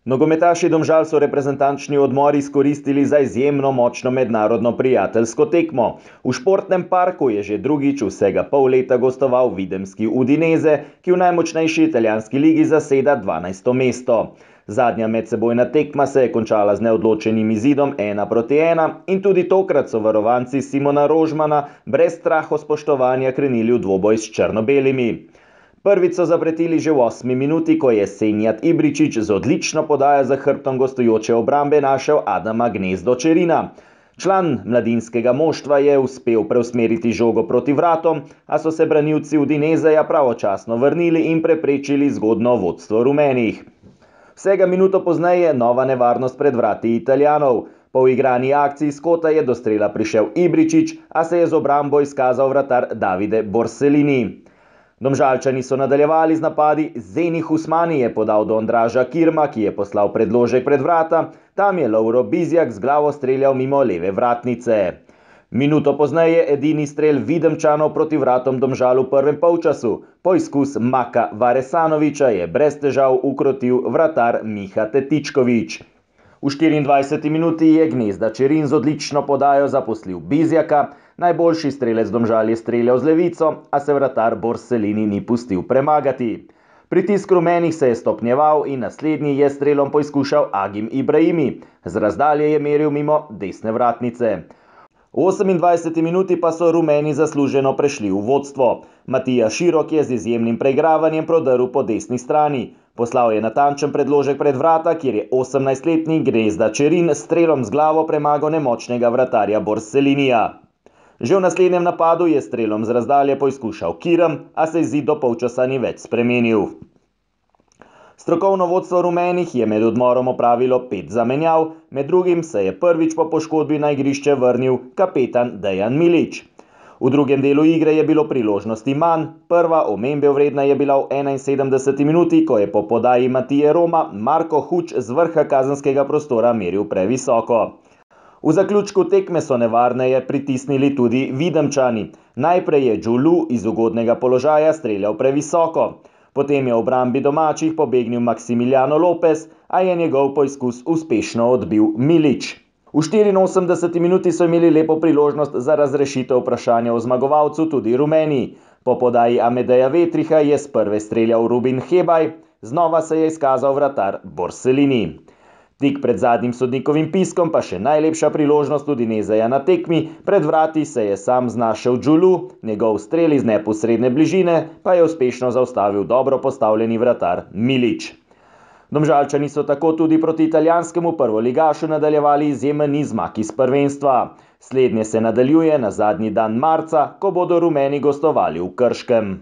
Nogometaši Domžal so reprezentančni odmor izkoristili za izjemno močno mednarodno prijateljsko tekmo. V športnem parku je že drugič vsega pol leta gostoval videmski Udinese, ki v najmočnejši italijanski ligi zaseda 12. mesto. Zadnja medsebojna tekma se je končala z neodločenim izidom 1-1 in tudi tokrat so varovanci Simona Rožmana brez strahospoštovanja krenili v dvoboj s črno-belimi. Prvič so zapretili že v 8. minuti, ko je Senijad Ibričić z odlično podajo za hrbtom gostujoče obrambe našel Adama Gnezdo Čerina. Član mladinskega moštva je uspel preusmeriti žogo proti vratom, a so se branilci Udineseja pravočasno vrnili in preprečili zgodno vodstvo rumenih. Vsega minuto pozneje nova nevarnost pred vrati Italijanov. Po uigrani akciji s kota je do strela prišel Ibričić, a se je z obrambo izkazal vratar Davide Borsellini. Domžalčani so nadaljevali z napadi, Zenih Usmani je podal do Andraža Kirma, ki je poslal predložek pred vrata, tam je Lovro Bizjak z glavo streljal mimo leve vratnice. Minuto pozneje edini strel Videmčanov proti vratom Domžal v prvem polčasu. Poizkus Maka Varesanoviča je brez težav ukrotil vratar Miha Tetičkovič. V 24. minuti je Gnezda Čerin z odlično podajo zaposlil Bizjaka, najboljši strelec Domžal je streljal z levico, a se vratar Borsellini ni pustil premagati. Pritisk rumenih se je stopnjeval in naslednji je strelom poizkušal Agim Ibrahimi, z razdalje je meril mimo desne vratnice. V 28. minuti pa so rumeni zasluženo prešli v vodstvo. Matija Širok je z izjemnim preigravanjem prodrl po desni strani. Poslal je natančen predložek pred vrata, kjer je 18-letni Gnezda Čerin s strelom z glavo premagal nemočnega vratarja Borsellinija. Že v naslednjem napadu je strelom z razdalje poizkušal Kirm, a se izid do polčasa ni več spremenil. Strokovno vodstvo rumenih je med odmorom opravilo 5 zamenjav, med drugim se je prvič po poškodbi na igrišče vrnil kapetan Dejan Milić. V drugem delu igre je bilo priložnosti manj, prva omembe vredna je bila v 71. minuti, ko je po podaji Matije Roma Marko Huč z vrha kazenskega prostora meril previsoko. V zaključku tekme so nevarneje pritisnili tudi Videmčani. Najprej je Džulu iz ugodnega položaja streljal previsoko. Potem je v obrambi domačih pobegnil Maximiliano Lopez, a je njegov poizkus uspešno odbil Milić. V 84. minuti so imeli lepo priložnost za razrešitev vprašanja o zmagovalcu tudi rumeni. Po podaji Amedeja Vetriha je s prve streljal Rubin Hebaj, znova se je izkazal vratar Borsellini. Tik pred zadnjim sodnikovim piskom pa še najlepša priložnost Udineseja na tekmi, pred vrati se je sam znašel Džulu, njegov strel iz neposredne bližine pa je uspešno zaustavil dobro postavljeni vratar Milić. Domžalčani so tako tudi proti italijanskemu prvoligašu nadaljevali izjemen niz zmag iz prvenstva. Slednje se nadaljuje na zadnji dan marca, ko bodo rumeni gostovali v Krškem.